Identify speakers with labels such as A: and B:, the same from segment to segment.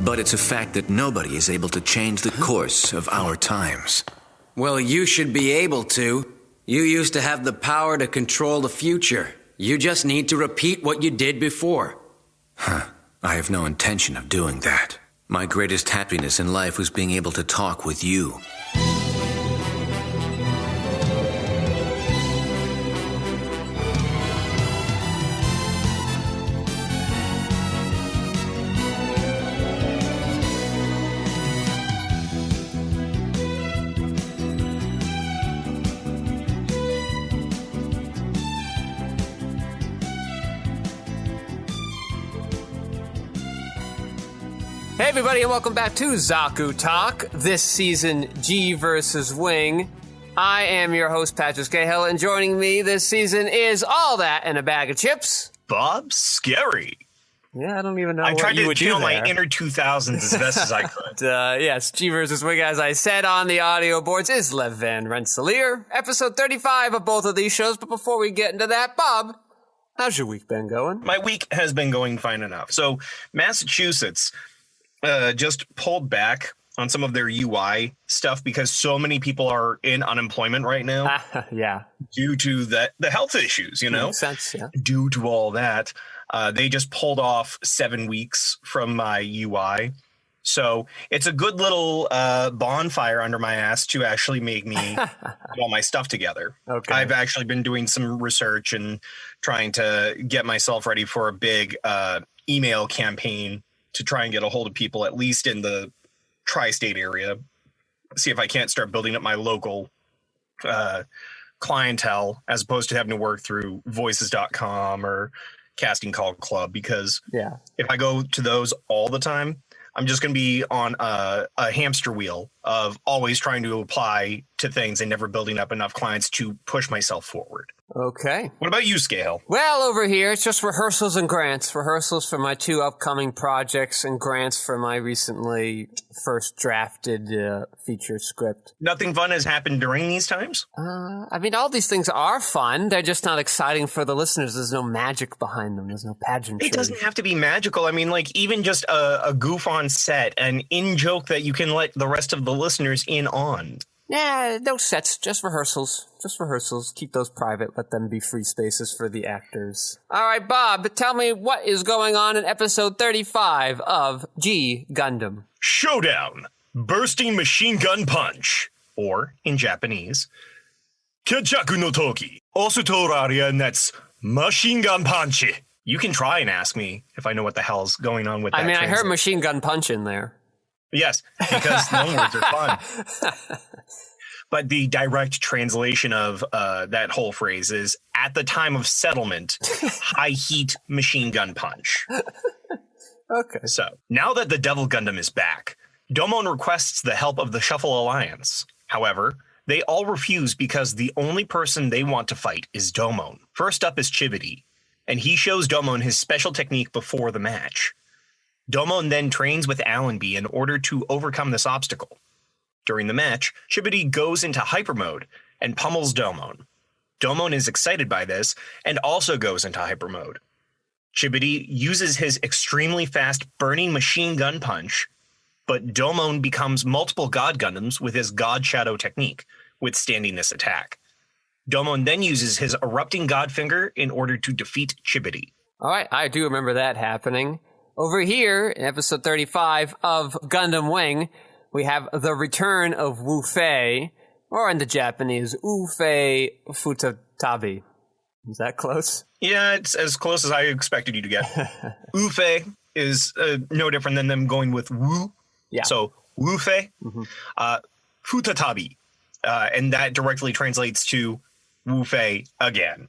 A: but it's a fact that nobody is able to change the course of our times.
B: Well, you should be able to. You used to have the power to control the future. You just need to repeat what you did before.
A: I have no intention of doing that. My greatest happiness in life was being able to talk with you.
C: Hey everybody, and welcome back to Zaku Talk, this season G versus Wing. I am your host, Patrick Skeyhill, and joining me this season is all that and a bag of chips.
D: Bob Skerry.
C: Yeah, I don't even know
D: I
C: what
D: tried
C: you
D: to
C: would do
D: channel
C: there.
D: my inner 2000s as best as I could.
C: Yes, G versus Wing, as I said on the audio boards, is Lev Van Rensselaer, episode 35 of both of these shows. But before we get into that, Bob, how's your week been going?
D: My week has been going fine enough. So, Massachusetts just pulled back on some of their UI stuff because so many people are in unemployment right now.
C: Yeah.
D: Due to the health issues, you know?
C: Makes sense, yeah.
D: Due to all that, they just pulled off 7 weeks from my UI. So it's a good little bonfire under my ass to actually make me get all my stuff together.
C: Okay.
D: I've actually been doing some research and trying to get myself ready for a big email campaign to try and get a hold of people, at least in the tri-state area. See if I can't start building up my local clientele as opposed to having to work through voices.com or Casting Call Club, because if I go to those all the time, I'm just going to be on a hamster wheel of always trying to apply to things and never building up enough clients to push myself forward.
C: Okay.
D: What about you, Skeyhill?
C: Well, over here, it's just rehearsals and grants. Rehearsals for my 2 upcoming projects and grants for my recently first drafted feature script.
D: Nothing fun has happened during these times?
C: I mean, all these things are fun. They're just not exciting for the listeners. There's no magic behind them. There's no pageantry.
D: It doesn't have to be magical. I mean, like, even just a goof on set, an in-joke that you can let the rest of the listeners in on.
C: Yeah, no sets, just rehearsals. Just rehearsals. Keep those private. Let them be free spaces for the actors. All right, Bob, tell me what is going on in episode 35 of G Gundam.
D: Showdown! Bursting Machine Gun Punch. Or, in Japanese, Kejaku no Toki. Osutoraria Nets Machine Gun Punch. You can try and ask me if I know what the hell's going on with that.
C: I mean, I heard machine gun punch in there.
D: Yes, because loan words are fun. But the direct translation of that whole phrase is, at the time of settlement, high heat machine gun punch.
C: Okay.
D: So, now that the Devil Gundam is back, Domon requests the help of the Shuffle Alliance. However, they all refuse because the only person they want to fight is Domon. First up is Chibity, and he shows Domon his special technique before the match. Domon then trains with Allenby in order to overcome this obstacle. During the match, Chibity goes into hyper mode and pummels Domon. Domon is excited by this and also goes into hyper mode. Chibity uses his extremely fast burning machine gun punch, but Domon becomes multiple God Gundams with his God Shadow technique, withstanding this attack. Domon then uses his erupting God Finger in order to defeat Chibity.
C: All right, I do remember that happening. Over here, in episode 35 of Gundam Wing, we have the return of Wu Fei, or in the Japanese, Ufei Futatabi. Is that close?
D: Yeah, it's as close as I expected you to get. Ufei is no different than them going with Wu.
C: Yeah.
D: So, Wu Fei, Futatabi. And that directly translates to Wu Fei again.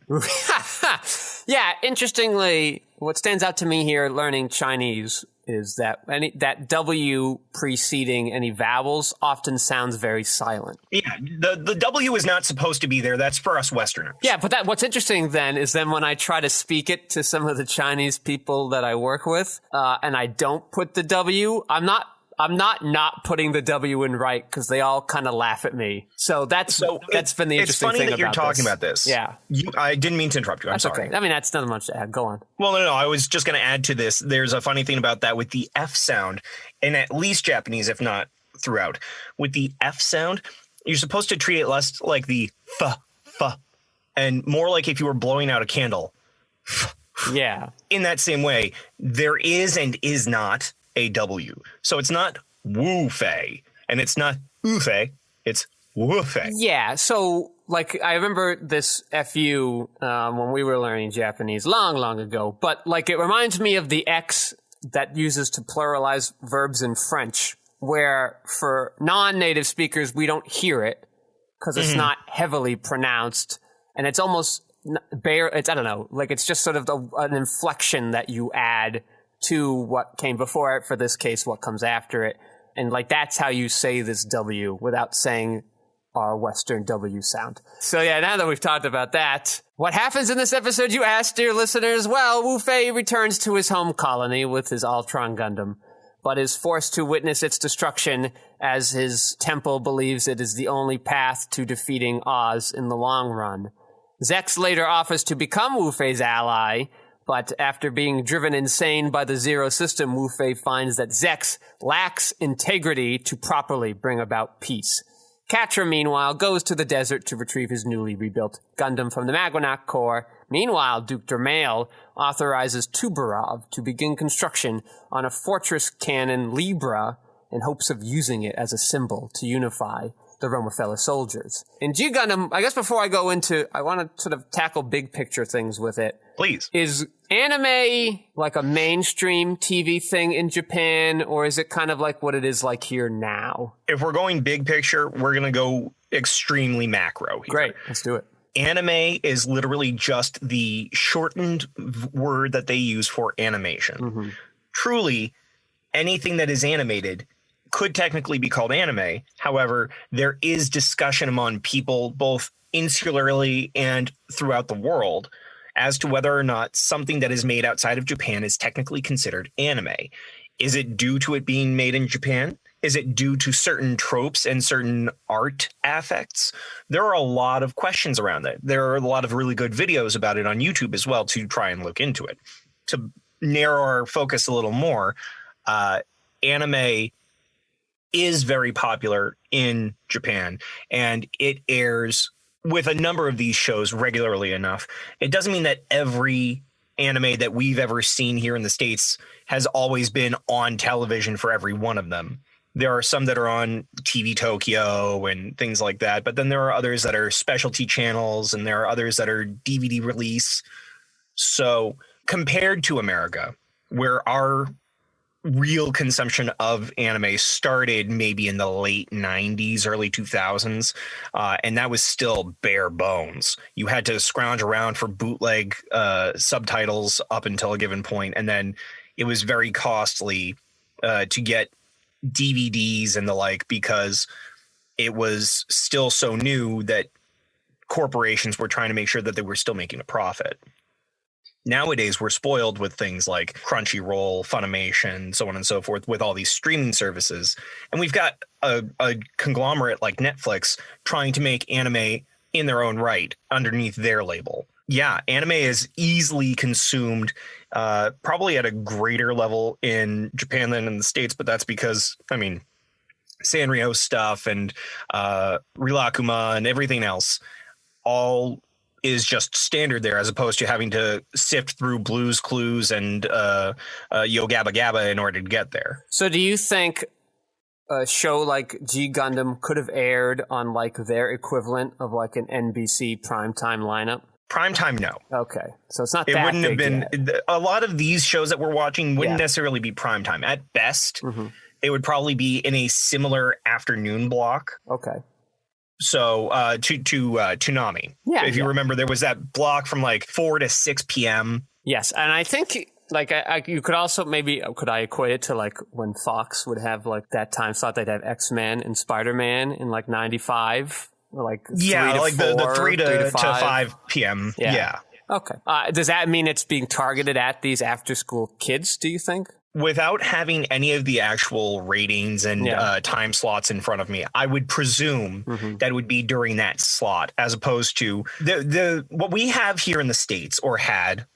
C: Yeah, interestingly, what stands out to me here learning Chinese is that that W preceding any vowels often sounds very silent.
D: Yeah, the W is not supposed to be there. That's for us Westerners.
C: Yeah, but what's interesting then is then when I try to speak it to some of the Chinese people that I work with, and I don't put the W, I'm not I'm not putting the W in right because they all kind of laugh at me. So that's been the interesting thing.
D: It's funny that you're talking about this.
C: Yeah.
D: I didn't mean to interrupt you. I'm sorry.
C: Okay. I mean, that's not much to add. Go on.
D: Well, no. I was just going to add to this. There's a funny thing about that with the F sound, in at least Japanese, if not throughout. With the F sound, you're supposed to treat it less like the f, and more like if you were blowing out a candle.
C: Yeah.
D: In that same way, there is and is not a W. So it's not woo-fei, and it's not oo-fei, it's woo-fei.
C: Yeah, so, like, I remember this FU when we were learning Japanese long ago, but, like, it reminds me of the X that uses to pluralize verbs in French, where for non-native speakers, we don't hear it because it's not heavily pronounced, and it's almost I don't know, like, it's just sort of an inflection that you add to what came before it, for this case, what comes after it. And, like, that's how you say this W without saying our Western W sound. So, yeah, now that we've talked about that, what happens in this episode, you asked, dear listeners? Well, Wu Fei returns to his home colony with his Ultron Gundam, but is forced to witness its destruction as his temple believes it is the only path to defeating Oz in the long run. Zex later offers to become Wu Fei's ally, but after being driven insane by the Zero system, Wu Fei finds that Zex lacks integrity to properly bring about peace. Catra, meanwhile, goes to the desert to retrieve his newly rebuilt Gundam from the Maganac Corps. Meanwhile, Duke Dermail authorizes Tubarov to begin construction on a fortress cannon Libra in hopes of using it as a symbol to unify the realm of fellow soldiers. In G Gundam, I guess before I go into, I want to sort of tackle big picture things with it.
D: Please.
C: Is anime like a mainstream TV thing in Japan, or is it kind of like what it is like here now?
D: If we're going big picture, we're going to go extremely macro here.
C: Great, let's do it.
D: Anime is literally just the shortened word that they use for animation. Mm-hmm. Truly, anything that is animated could technically be called anime. However, there is discussion among people, both insularly and throughout the world, as to whether or not something that is made outside of Japan is technically considered anime. Is it due to it being made in Japan? Is it due to certain tropes and certain art affects? There are a lot of questions around that. There are a lot of really good videos about it on YouTube as well to try and look into it. To narrow our focus a little more, anime is very popular in Japan, and it airs with a number of these shows regularly enough. It doesn't mean that every anime that we've ever seen here in the States has always been on television for every one of them. There are some that are on TV Tokyo and things like that, but then there are others that are specialty channels, and there are others that are DVD release. So compared to America, where our real consumption of anime started maybe in the late 90s, early 2000s, and that was still bare bones. You had to scrounge around for bootleg subtitles up until a given point, and then it was very costly to get DVDs and the like, because it was still so new that corporations were trying to make sure that they were still making a profit. Nowadays, we're spoiled with things like Crunchyroll, Funimation, so on and so forth, with all these streaming services. And we've got a conglomerate like Netflix trying to make anime in their own right underneath their label. Yeah, anime is easily consumed, probably at a greater level in Japan than in the States, but that's because, I mean, Sanrio stuff and Rilakuma and everything else all is just standard there, as opposed to having to sift through Blue's Clues and Yo Gabba Gabba in order to get there.
C: So do you think a show like G Gundam could have aired on like their equivalent of like an NBC primetime lineup?
D: Primetime, no.
C: Okay, so it's not
D: it
C: that
D: wouldn't have been
C: yet.
D: A lot of these shows that we're watching wouldn't necessarily be primetime. At best, it would probably be in a similar afternoon block.
C: Okay.
D: So to Toonami.
C: Yeah,
D: if you remember, there was that block from like 4 to 6 p.m.
C: Yes, and I think like you could also maybe, could I equate it to like when Fox would have like that time slot, they'd have X-Men and Spider-Man in like 95, or like 3 to
D: like
C: 4,
D: the 3 to
C: 5.
D: 5 p.m. Yeah.
C: Okay. Does that mean it's being targeted at these after-school kids, do you think?
D: without having any of the actual ratings and time slots in front of me, I would presume that it would be during that slot, as opposed to the what we have here in the States, or had,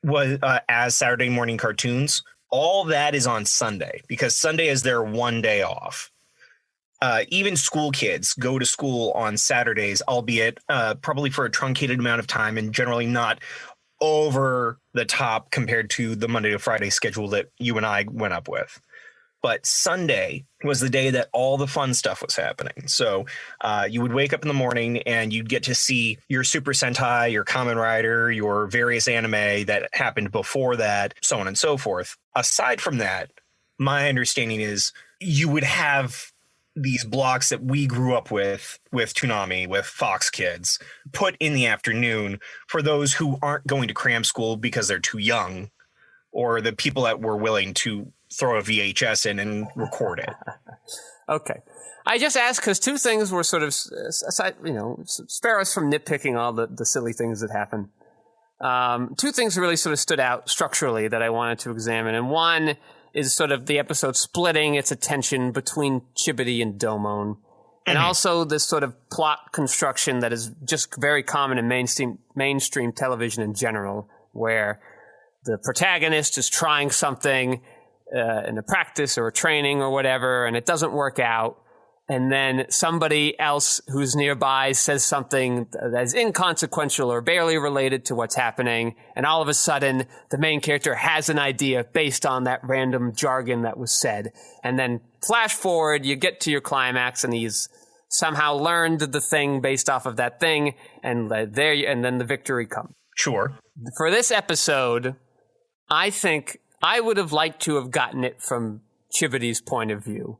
D: was as Saturday morning cartoons. All that is on Sunday, because Sunday is their one day off. Even school kids go to school on Saturdays, albeit probably for a truncated amount of time, and generally not over the top compared to the Monday to Friday schedule that you and I went up with. But Sunday was the day that all the fun stuff was happening. So you would wake up in the morning and you'd get to see your Super Sentai, your Kamen Rider, your various anime that happened before that, so on and so forth. Aside from that, my understanding is you would have these blocks that we grew up with Toonami, with Fox Kids, put in the afternoon for those who aren't going to cram school because they're too young, or the people that were willing to throw a VHS in and record it.
C: Okay. I just asked because two things were sort of, aside, spare us from nitpicking all the silly things that happen. Two things really sort of stood out structurally that I wanted to examine. And one is sort of the episode splitting its attention between Chibity and Domon. And also this sort of plot construction that is just very common in mainstream television in general, where the protagonist is trying something in a practice or a training or whatever, and it doesn't work out. And then somebody else who's nearby says something that is inconsequential or barely related to what's happening. And all of a sudden, the main character has an idea based on that random jargon that was said. And then flash forward, you get to your climax, and he's somehow learned the thing based off of that thing. And then the victory comes.
D: Sure.
C: For this episode, I think I would have liked to have gotten it from Chibity's point of view.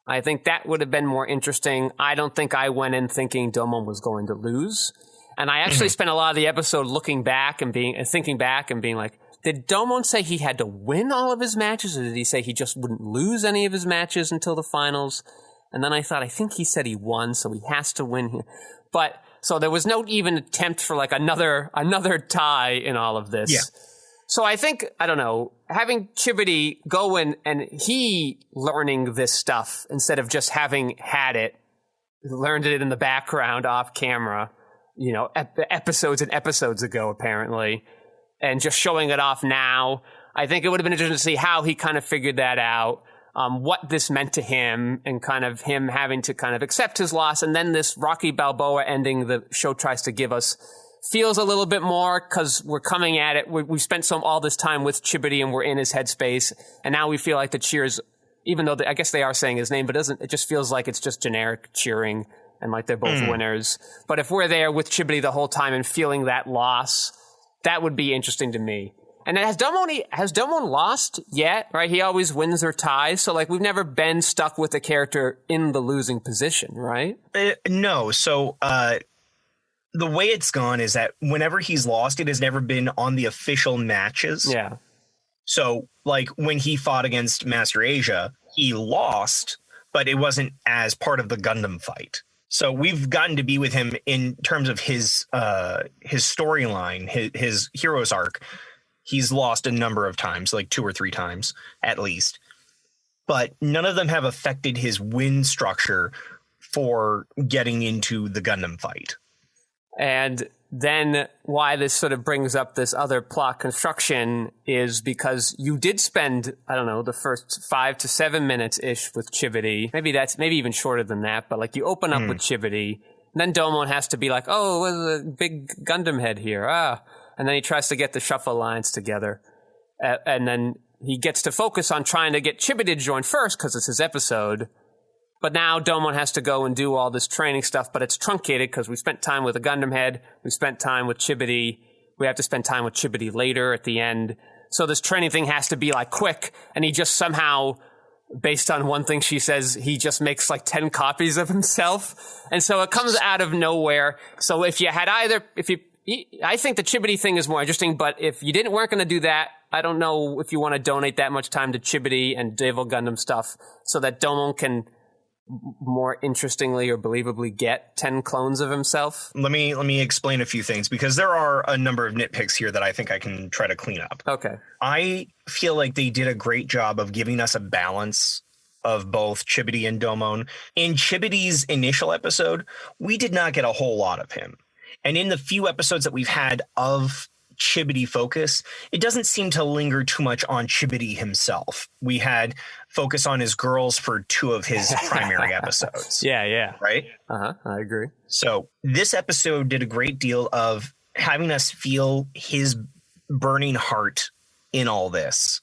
C: I think that would have been more interesting. I don't think I went in thinking Domon was going to lose. And I actually spent a lot of the episode looking back and thinking back and being like, did Domon say he had to win all of his matches, or did he say he just wouldn't lose any of his matches until the finals? And then I thought, I think he said he won, so he has to win here. But so there was no even attempt for like another tie in all of this.
D: Yeah.
C: So I think, I don't know, having Chibity go in and he learning this stuff instead of just having had it, learned it in the background off camera, episodes and episodes ago, apparently, and just showing it off now. I think it would have been interesting to see how he kind of figured that out, what this meant to him, and kind of him having to kind of accept his loss. And then this Rocky Balboa ending the show tries to give us feels a little bit more, because we're coming at it. We've spent all this time with Chibity and we're in his headspace. And now we feel like the cheers, even though I guess they are saying his name, but it just feels like it's just generic cheering and like they're both winners. But if we're there with Chibity the whole time and feeling that loss, that would be interesting to me. And has Domon lost yet? Right? He always wins or ties. So like we've never been stuck with a character in the losing position, right?
D: No. So, the way it's gone is that whenever he's lost, it has never been on the official matches.
C: Yeah.
D: So, like, when he fought against Master Asia, he lost, but it wasn't as part of the Gundam fight. So we've gotten to be with him in terms of his storyline, his hero's arc. He's lost a number of times, like 2 or 3 times at least. But none of them have affected his win structure for getting into the Gundam fight. And
C: then why this sort of brings up this other plot construction is because you did spend, I don't know, the first 5 to 7 minutes-ish with Chibity. Maybe even shorter than that, but like you open up with Chibity, and then Domon has to be like, oh, there's a big Gundam head here. And then he tries to get the Shuffle Alliance together. And then he gets to focus on trying to get Chibity to join first because it's his episode. But now Domon has to go and do all this training stuff, but it's truncated because we spent time with a Gundam head, we spent time with Chibity, we have to spend time with Chibity later at the end. So this training thing has to be like quick, and he just somehow, based on one thing she says, he just makes like 10 copies of himself. And so it comes out of nowhere. So I think the Chibity thing is more interesting, but if you weren't going to do that, I don't know if you want to donate that much time to Chibity and Devil Gundam stuff so that Domon can more interestingly or believably get 10 clones of himself?
D: Let me explain a few things, because there are a number of nitpicks here that I think I can try to clean up.
C: Okay.
D: I feel like they did a great job of giving us a balance of both Chibity and Domon. In Chibity's initial episode, we did not get a whole lot of him. And in the few episodes that we've had of Chibity focus, it doesn't seem to linger too much on Chibity himself. We had focus on his girls for 2 of his primary episodes.
C: Yeah.
D: Right?
C: I agree.
D: So this episode did a great deal of having us feel his burning heart in all this.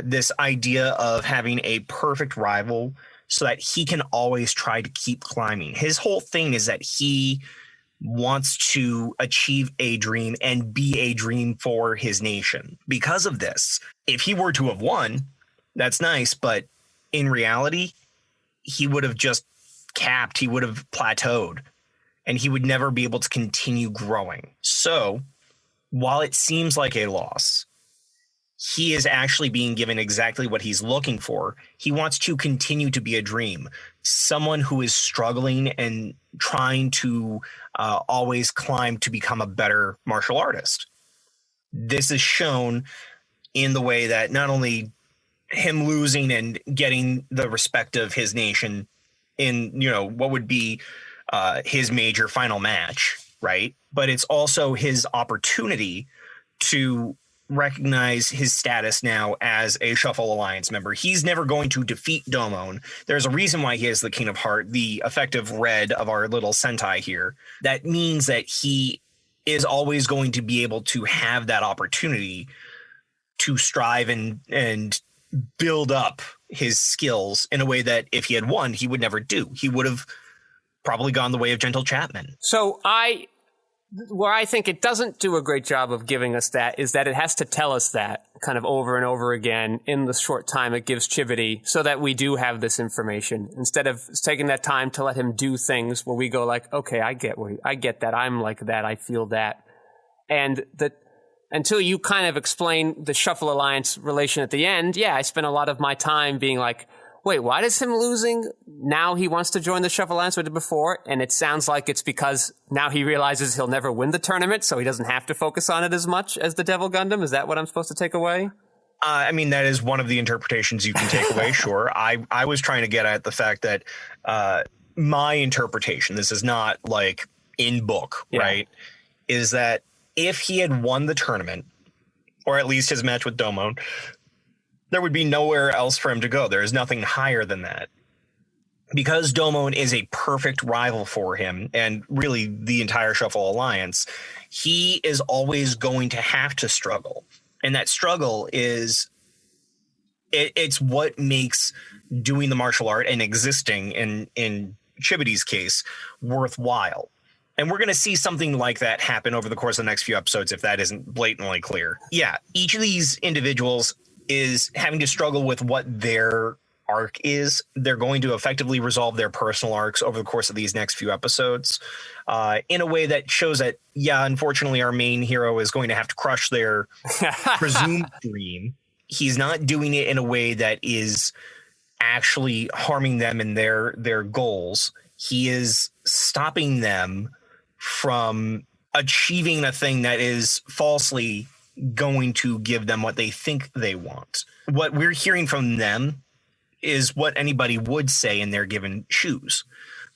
D: This idea of having a perfect rival so that he can always try to keep climbing. His whole thing is that he wants to achieve a dream and be a dream for his nation. Because of this, if he were to have won, that's nice, but in reality, he would have just capped, he would have plateaued, and he would never be able to continue growing. So, while it seems like a loss, he is actually being given exactly what he's looking for. He wants to continue to be a dream, someone who is struggling and trying to always climb to become a better martial artist. This is shown in the way that not only him losing and getting the respect of his nation in, what would be his major final match, right? But it's also his opportunity to recognize his status now as a Shuffle Alliance member. He's never going to defeat Domon. There's a reason why he is the King of Heart, the effective red of our little Sentai here. That means that he is always going to be able to have that opportunity to strive and build up his skills in a way that if he had won, he would never do. He would have probably gone the way of Gentle Chapman.
C: So where I think it doesn't do a great job of giving us that is that it has to tell us that kind of over and over again in the short time it gives Chibity so that we do have this information instead of taking that time to let him do things where we go like, okay, I get that. I'm like that. I feel that. And until you kind of explain the Shuffle Alliance relation at the end, I spent a lot of my time being like, wait, why does him losing now he wants to join the Shuffle Alliance we did before? And it sounds like it's because now he realizes he'll never win the tournament, so he doesn't have to focus on it as much as the Devil Gundam. Is that what I'm supposed to take away?
D: I mean, that is one of the interpretations you can take away, sure. I was trying to get at the fact that my interpretation, this is not like in book, right, is that if he had won the tournament, or at least his match with Domon, there would be nowhere else for him to go. There is nothing higher than that. Because Domon is a perfect rival for him, and really the entire Shuffle Alliance, he is always going to have to struggle. And that struggle is, it's what makes doing the martial art and existing, in Chibity's case, worthwhile. And we're going to see something like that happen over the course of the next few episodes if that isn't blatantly clear. Yeah, each of these individuals is having to struggle with what their arc is. They're going to effectively resolve their personal arcs over the course of these next few episodes in a way that shows that, unfortunately, our main hero is going to have to crush their presumed dream. He's not doing it in a way that is actually harming them in their goals. He is stopping them from achieving a thing that is falsely going to give them what they think they want. What we're hearing from them is what anybody would say in their given shoes.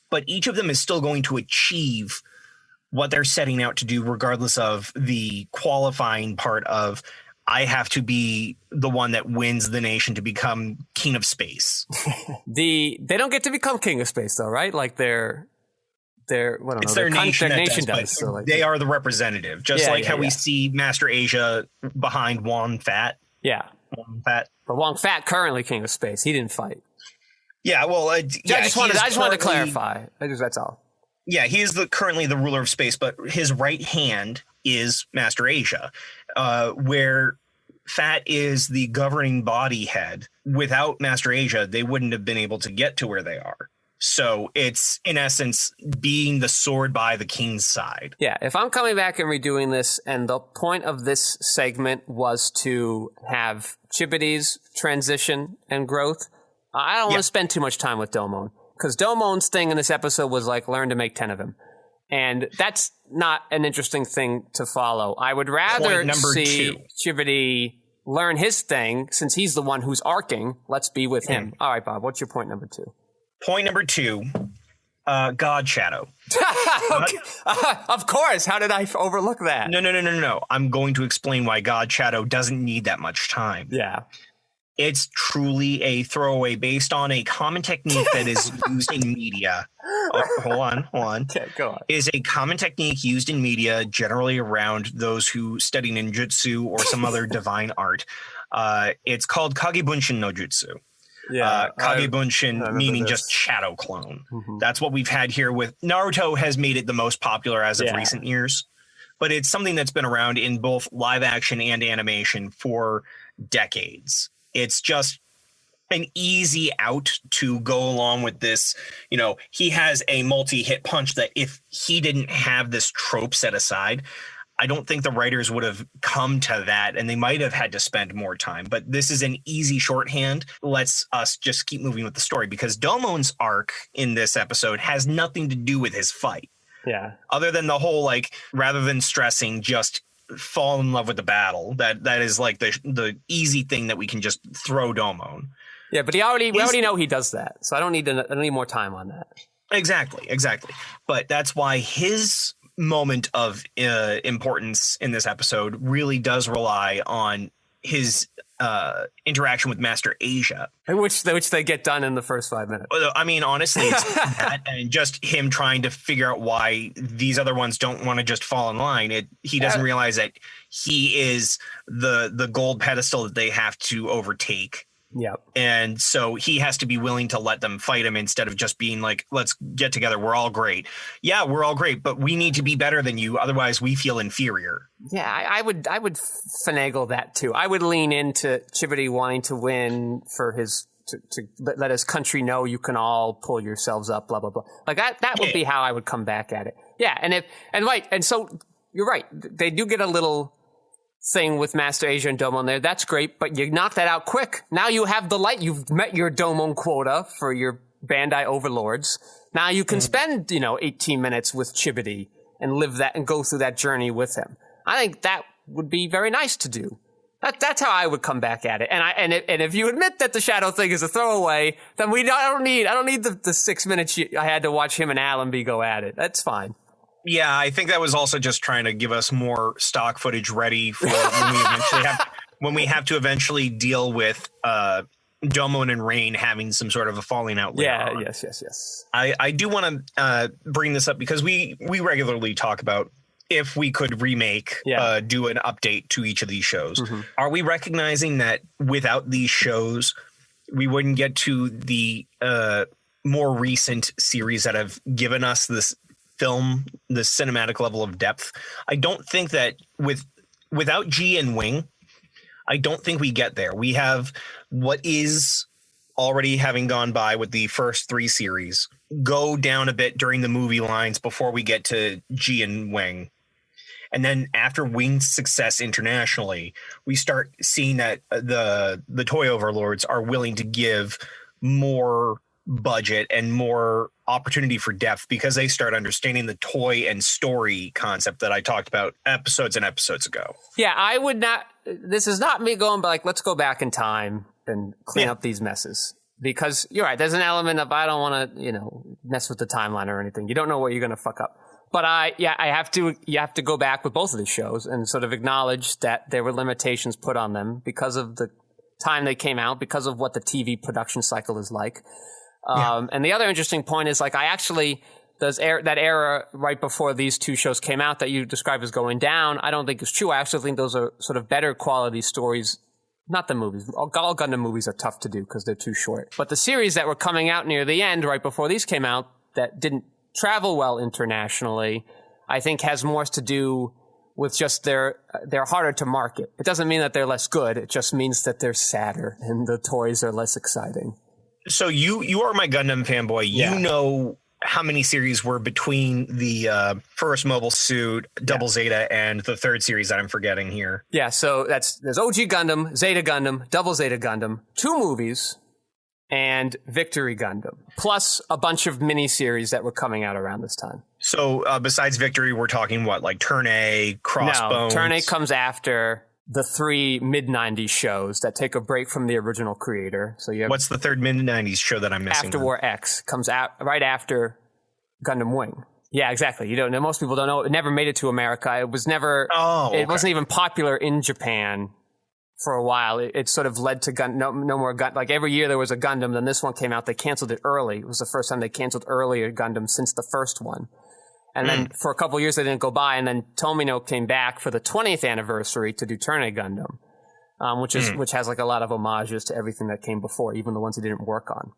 D: But each of them is still going to achieve what they're setting out to do, regardless of the qualifying part of, I have to be the one that wins the nation to become king of space.
C: They don't get to become king of space, though, right? Like their nation does. So like,
D: they are the representative, just like how we see Master Asia behind Wong Fat.
C: Yeah.
D: Wong Fat.
C: But Wong Fat currently king of space. He didn't fight.
D: Yeah, well,
C: I just wanted to clarify. That's all.
D: Yeah, he is currently the ruler of space, but his right hand is Master Asia, where Fat is the governing body head. Without Master Asia, they wouldn't have been able to get to where they are. So it's, in essence, being the sword by the king's side.
C: Yeah, if I'm coming back and redoing this, and the point of this segment was to have Chibity's transition and growth, I don't want to spend too much time with Domon. because Domon's thing in this episode was like, learn to make 10 of him. And that's not an interesting thing to follow. I would rather see Chivity learn his thing, since he's the one who's arcing. Let's be with him. All right, Bob, what's your point number 2?
D: Point number 2, God Shadow.
C: Okay. Of course. How did I overlook that?
D: No. I'm going to explain why God Shadow doesn't need that much time.
C: Yeah.
D: It's truly a throwaway based on a common technique that is used in media. Hold on.
C: Okay, go on.
D: Is a common technique used in media, generally around those who study ninjutsu or some other divine art. It's called Kagebunshin no Jutsu.
C: Yeah,
D: Kagebunshin meaning just shadow clone. Mm-hmm. That's what we've had here with Naruto has made it the most popular as of recent years. But it's something that's been around in both live action and animation for decades. It's just an easy out to go along with this. You know, he has a multi-hit punch that if he didn't have this trope set aside, I don't think the writers would have come to that, and they might have had to spend more time. But this is an easy shorthand. Lets us just keep moving with the story, because Domon's arc in this episode has nothing to do with his fight.
C: Yeah.
D: Other than the whole, like, rather than stressing, just fall in love with the battle. That is like the easy thing that we can just throw Domon.
C: Yeah, but we already know he does that, so I don't need more time on that. Exactly.
D: But that's why his moment of importance in this episode really does rely on his interaction with Master Asia,
C: which they get done in the first 5 minutes.
D: I mean, honestly, it's that and just him trying to figure out why these other ones don't want to just fall in line. He doesn't realize that he is the gold pedestal that they have to overtake.
C: Yep.
D: And so he has to be willing to let them fight him instead of just being like, let's get together. We're all great. Yeah, we're all great, but we need to be better than you. Otherwise, we feel inferior.
C: Yeah, I would finagle that too. I would lean into Chivity wanting to win for to let his country know you can all pull yourselves up, blah, blah, blah. Like that would be how I would come back at it. Yeah. And so you're right. They do get a little thing with Master Asia and Domon there. That's great, but you knock that out quick. Now you have the light. You've met your Domon quota for your Bandai overlords. Now you can spend, 18 minutes with Chibity and live that and go through that journey with him. I think that would be very nice to do. That's how I would come back at it. And if you admit that the shadow thing is a throwaway, then I don't need the 6 minutes I had to watch him and Allenby go at it. That's fine.
D: Yeah, I think that was also just trying to give us more stock footage ready for when we have to eventually deal with Domon and Rain having some sort of a falling out later on.
C: Yes.
D: I do want to bring this up because we regularly talk about if we could remake, do an update to each of these shows. Mm-hmm. Are we recognizing that without these shows, we wouldn't get to the more recent series that have given us this film, the cinematic level of depth? I don't think that without G and Wing, I don't think we get there. We have what is already having gone by with the first 3 series go down a bit during the movie lines before we get to G and Wing. And then after Wing's success internationally, we start seeing that the toy overlords are willing to give more budget and more opportunity for depth because they start understanding the toy and story concept that I talked about episodes and episodes ago.
C: Yeah, I would not. This is not me going like, let's go back in time and clean up these messes. Because you're right, there's an element of I don't want to, mess with the timeline or anything. You don't know what you're going to fuck up. But you have to go back with both of these shows and sort of acknowledge that there were limitations put on them because of the time they came out, because of what the TV production cycle is like. And the other interesting point is, like, that era right before these 2 shows came out that you described as going down, I don't think is true. I actually think those are sort of better quality stories. Not the movies. All Gundam movies are tough to do because they're too short. But the series that were coming out near the end, right before these came out, that didn't travel well internationally, I think has more to do with just they're harder to market. It doesn't mean that they're less good. It just means that they're sadder and the toys are less exciting.
D: So you are my Gundam fanboy.
C: Yeah.
D: You know how many series were between the first Mobile Suit, Double Zeta, and the 3rd series that I'm forgetting here.
C: Yeah, so there's OG Gundam, Zeta Gundam, Double Zeta Gundam, 2 movies, and Victory Gundam, plus a bunch of miniseries that were coming out around this time.
D: So besides Victory, we're talking what, like Turn A, Crossbones?
C: No, Turn A comes after the 3 mid-90s shows that take a break from the original creator. So you have
D: What's the third mid-90s show that I'm missing?
C: After War X comes out right after Gundam Wing. Yeah, exactly. You don't know. Most people don't know. It never made it to America. It was never.
D: Oh, okay.
C: It wasn't even popular in Japan for a while. It sort of led to no more Gundam. Like every year there was a Gundam. Then this one came out. They canceled it early. It was the first time they canceled earlier Gundam since the first one. And then for a couple of years they didn't go by. And then Tomino came back for the 20th anniversary to do Turn A Gundam, which has like a lot of homages to everything that came before, even the ones he didn't work on.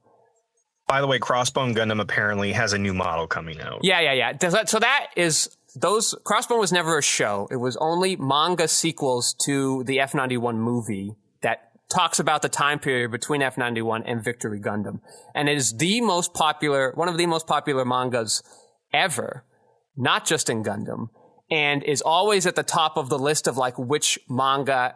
D: By the way, Crossbone Gundam apparently has a new model coming out.
C: Yeah. So that is Crossbone was never a show. It was only manga sequels to the F91 movie that talks about the time period between F91 and Victory Gundam, and it is one of the most popular mangas ever, not just in Gundam, and is always at the top of the list of like which manga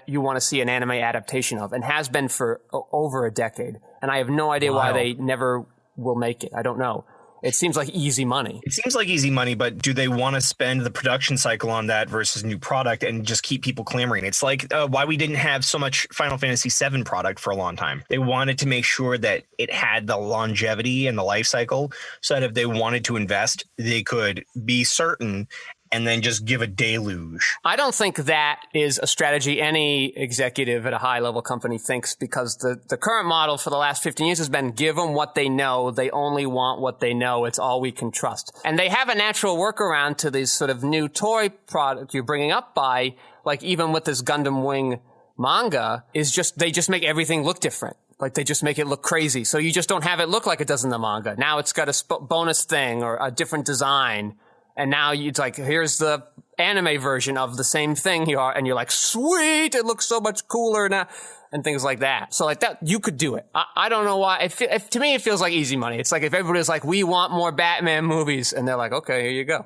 C: you want to see an anime adaptation of, and has been for over a decade. And I have no idea why they never will make it. I don't know. It seems like easy money.
D: It seems like easy money, but do they want to spend the production cycle on that versus new product and just keep people clamoring? It's like why we didn't have so much Final Fantasy VII product for a long time. They wanted to make sure that it had the longevity and the life cycle so that if they wanted to invest, they could be certain and then just give a deluge.
C: I don't think that is a strategy any executive at a high-level company thinks, because the current model for the last 15 years has been give them what they know. They only want what they know. It's all we can trust. And they have a natural workaround to these sort of new toy product you're bringing up by, like even with this Gundam Wing manga, is just they just make everything look different. Like they just make it look crazy. So you just don't have it look like it does in the manga. Now it's got a bonus thing or a different design. And now it's like, here's the anime version of the same thing here. And you're like, sweet, it looks so much cooler now. And things like that. So like that, you could do it. I don't know why. To me, it feels like easy money. It's like if everybody's like, we want more Batman movies. And they're like, okay, here you go.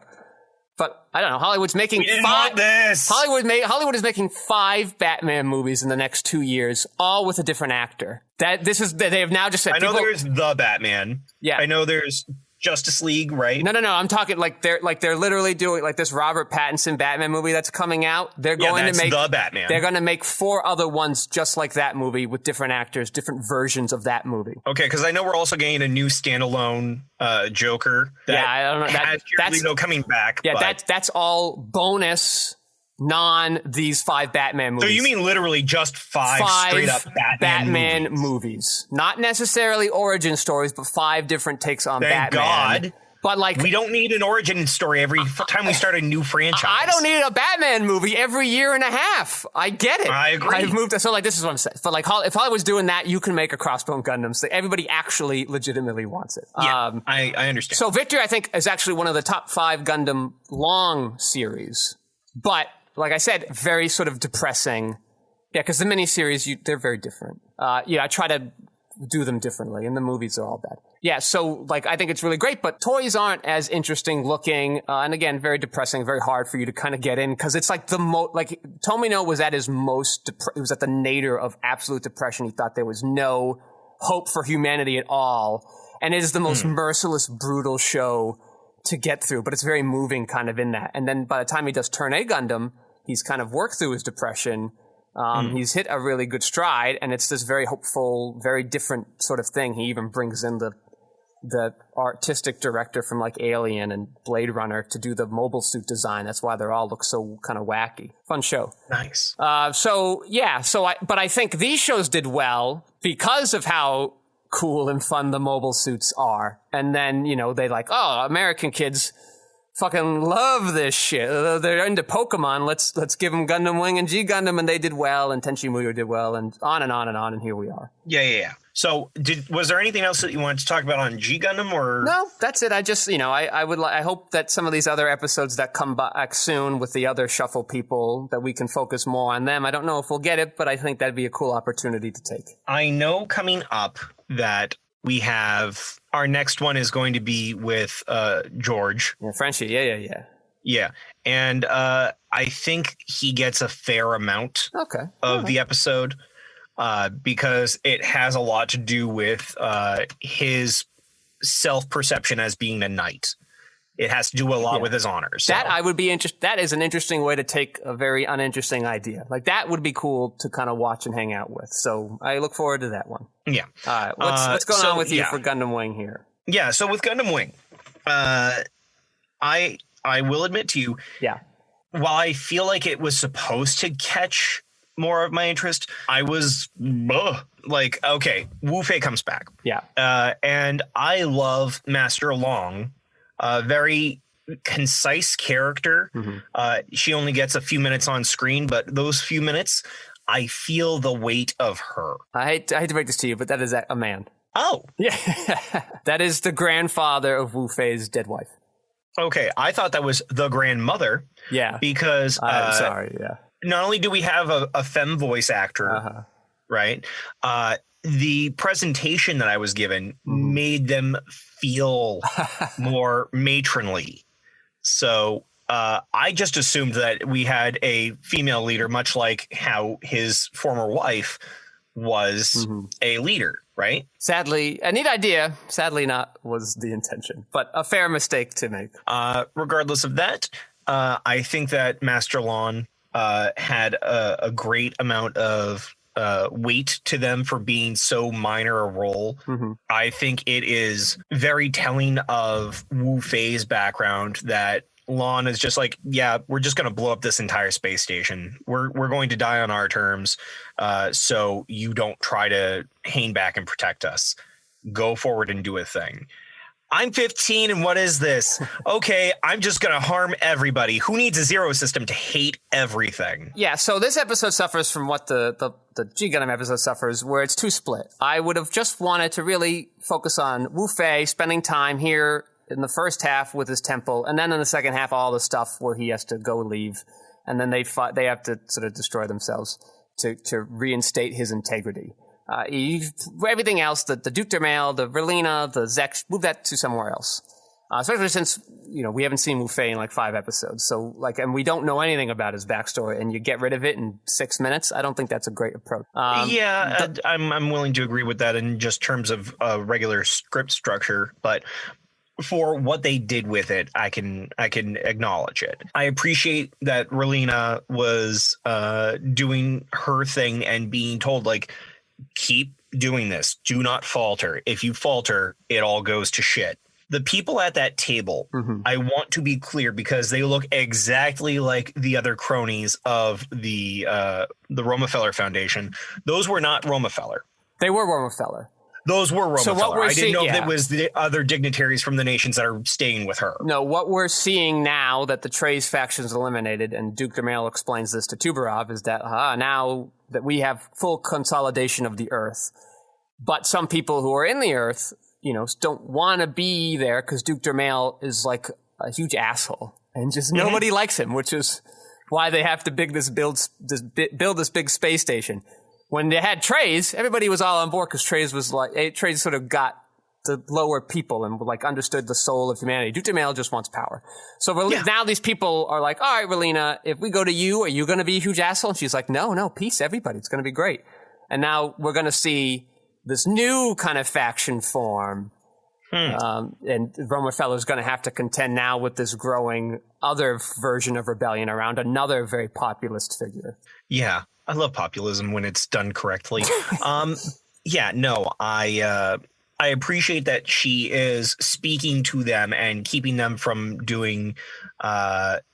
C: But I don't know. Hollywood's making
D: we didn't want this.
C: Hollywood is making 5 Batman movies in the next 2 years, all with a different actor. They have now just said.
D: I know there's the Batman. Yeah. I know there's Justice League, right?
C: No. I'm talking like they're literally doing like this Robert Pattinson Batman movie that's coming out. They're going to make
D: the Batman.
C: They're going to make 4 other ones just like that movie with different actors, different versions of that movie.
D: Okay, because I know we're also getting a new standalone Joker.
C: I don't know.
D: That's coming back.
C: Yeah, that's all bonus. These 5 Batman movies.
D: So you mean literally just 5 straight up Batman
C: movies. Not necessarily origin stories, but 5 different takes on
D: Thank
C: Batman.
D: God.
C: But like,
D: we don't need an origin story every time we start a new franchise.
C: I don't need a Batman movie every year and a half. I get it.
D: I agree.
C: I've moved. So like, this is what I'm saying. But like, if Hollywood's doing that, you can make a Crossbone Gundam. So everybody actually legitimately wants it.
D: Yeah, I understand.
C: So Victory, I think, is actually one of the top 5 Gundam long series. But like I said, very sort of depressing. Yeah, because the miniseries, they're very different. I try to do them differently, and the movies are all bad. Yeah, so like I think it's really great, but toys aren't as interesting looking, and again, very depressing, very hard for you to kind of get in, because it's like Tomino was at his most, he was at the nadir of absolute depression. He thought there was no hope for humanity at all, and it is the most merciless, brutal show to get through, but it's very moving kind of in that. And then by the time he does Turn A Gundam, he's kind of worked through his depression. He's hit a really good stride, and it's this very hopeful, very different sort of thing. He even brings in the artistic director from like Alien and Blade Runner to do the mobile suit design. That's why they all look so kind of wacky. Fun show.
D: Nice.
C: But I think these shows did well because of how cool and fun the mobile suits are. And then, they like, oh, American kids fucking love this shit. They're into Pokemon. Let's give them Gundam Wing and G Gundam, and they did well, and Tenchi Muyo did well, and on and on and on, and here we are.
D: Yeah. So, was there anything else that you wanted to talk about on G Gundam, or
C: no? That's it. I just, I hope that some of these other episodes that come back soon with the other Shuffle people, that we can focus more on them. I don't know if we'll get it, but I think that'd be a cool opportunity to take.
D: I know coming up that we have our next one is going to be with George.
C: Yeah, Frenchie. Yeah.
D: Yeah. And I think he gets a fair amount of the episode. because it has a lot to do with his self-perception as being a knight. It has to do a lot with his honors. So.
C: That I would be interested. That is an interesting way to take a very uninteresting idea. Like that would be cool to kind of watch and hang out with. So I look forward to that one.
D: Yeah.
C: All right. What's going on with you for Gundam Wing here?
D: Yeah. So with Gundam Wing, I will admit to you.
C: Yeah.
D: While I feel like it was supposed to catch more of my interest, I was like, okay, Wu Fei comes back.
C: Yeah.
D: And I love Master Long. Very concise character. She only gets a few minutes on screen, but those few minutes, I feel the weight of her.
C: I hate to break this to you, but that is a man.
D: Oh.
C: Yeah. That is the grandfather of Wu Fei's dead wife.
D: Okay. I thought that was the grandmother.
C: Yeah.
D: Because
C: I'm sorry. Yeah.
D: Not only do we have a femme voice actor, right? The presentation that I was given made them feel more matronly. So I just assumed that we had a female leader, much like how his former wife was a leader, right?
C: Sadly, a neat idea. Sadly not was the intention, but a fair mistake to make.
D: Regardless of that, I think that Master Lon had a great amount of weight to them for being so minor a role. I think it is very telling of Wu Fei's background that Lon is just like, yeah, we're just going to blow up this entire space station. We're going to die on our terms. So you don't try to hang back and protect us. Go forward and do a thing. I'm 15 and what is this? Okay, I'm just going to harm everybody. Who needs a zero system to hate everything?
C: Yeah, so this episode suffers from what the G Gundam episode suffers, where it's too split. I would have just wanted to really focus on Wu Fei spending time here in the first half with his temple, and then in the second half, all the stuff where he has to go leave, and then they have to sort of destroy themselves to reinstate his integrity. Everything else, the Duke Dermail, the Verlina, the Zek, move that to somewhere else. Especially since, we haven't seen Wu Fei in like 5 episodes. So and we don't know anything about his backstory, and you get rid of it in 6 minutes. I don't think that's a great approach.
D: I'm willing to agree with that in just terms of regular script structure, but for what they did with it, I can acknowledge it. I appreciate that Relina was doing her thing and being told, like, keep doing this. Do not falter. If you falter, it all goes to shit. The people at that table, I want to be clear because they look exactly like the other cronies of the Romefeller Foundation. Those were not Romefeller.
C: They were Romefeller.
D: Those were Romefeller.
C: So what we're
D: I didn't know
C: seeing,
D: if it was the other dignitaries from the nations that are staying with her.
C: No, what we're seeing now that the Trey's faction is eliminated, and Duke Dermail explains this to Tubarov, is that now that we have full consolidation of the Earth, but some people who are in the Earth, don't want to be there because Duke Dermail is like a huge asshole, and just nobody likes him, which is why they have to build this big space station. When they had Trey's, everybody was all on board because Trey's sort of got the lower people and like understood the soul of humanity. Duke Dermail just wants power. So now these people are like, all right, Relina, if we go to you, are you going to be a huge asshole? And she's like, no, peace, everybody. It's going to be great. And now we're going to see this new kind of faction form. And Romefeller's going to have to contend now with this growing other version of rebellion around another very populist figure.
D: Yeah. I love populism when it's done correctly. I appreciate that she is speaking to them and keeping them from doing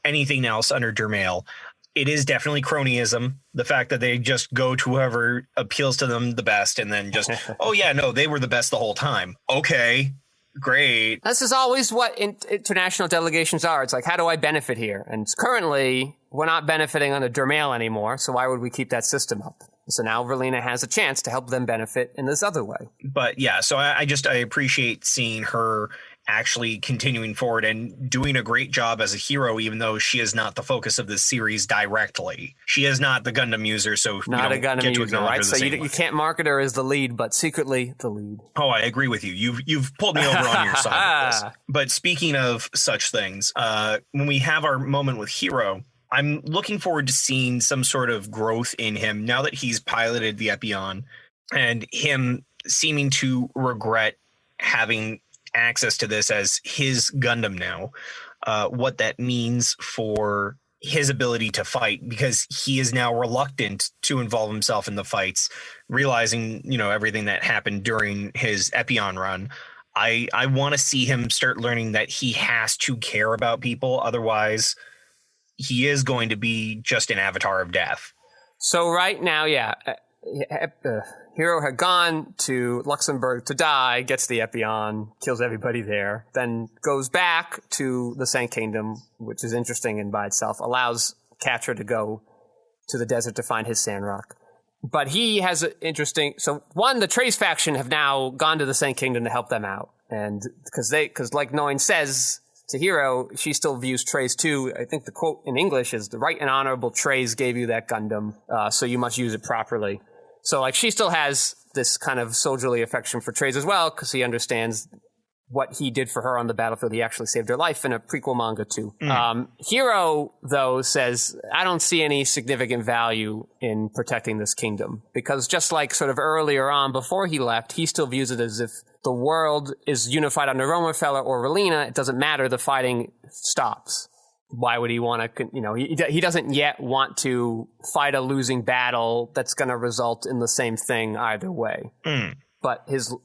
D: anything else under Dermail. It is definitely cronyism. The fact that they just go to whoever appeals to them the best and then just, they were the best the whole time. Okay, great.
C: This is always what international delegations are. It's like, how do I benefit here? And currently, we're not benefiting under Dermail anymore, so why would we keep that system up? So now Verlina has a chance to help them benefit in this other way.
D: But yeah, so I appreciate seeing her actually continuing forward and doing a great job as a hero, even though she is not the focus of this series directly. She is not the Gundam user, so
C: not
D: we don't
C: a Gundam
D: get to
C: user,
D: acknowledge
C: right?
D: her the
C: So
D: same way.
C: you can't market her as the lead, but secretly the lead.
D: Oh, I agree with you. You've pulled me over on your side with this. But speaking of such things, when we have our moment with Hero, I'm looking forward to seeing some sort of growth in him now that he's piloted the Epion, and him seeming to regret having access to this as his Gundam now, what that means for his ability to fight, because he is now reluctant to involve himself in the fights, realizing, everything that happened during his Epion run. I want to see him start learning that he has to care about people. Otherwise, he is going to be just an avatar of death.
C: So right now, Hero had gone to Luxembourg to die, gets the Epion, kills everybody there, then goes back to the Sand Kingdom, which is interesting in by itself, allows Catra to go to the desert to find his Sandrock. But he has an interesting... So, one, the Trace faction have now gone to the Sand Kingdom to help them out. And because like Noin says to Hero, she still views Trace too. I think the quote in English is, "The right and honorable Trace gave you that Gundam, so you must use it properly." So, she still has this kind of soldierly affection for Trace as well, because he understands what he did for her on the battlefield. He actually saved her life in a prequel manga, too. Hero, though, says, I don't see any significant value in protecting this kingdom, because just like sort of earlier on, before he left, he still views it as if the world is unified under Romerfeller or Relina. It doesn't matter. The fighting stops. Why would he want to, he doesn't yet want to fight a losing battle that's going to result in the same thing either way. But his,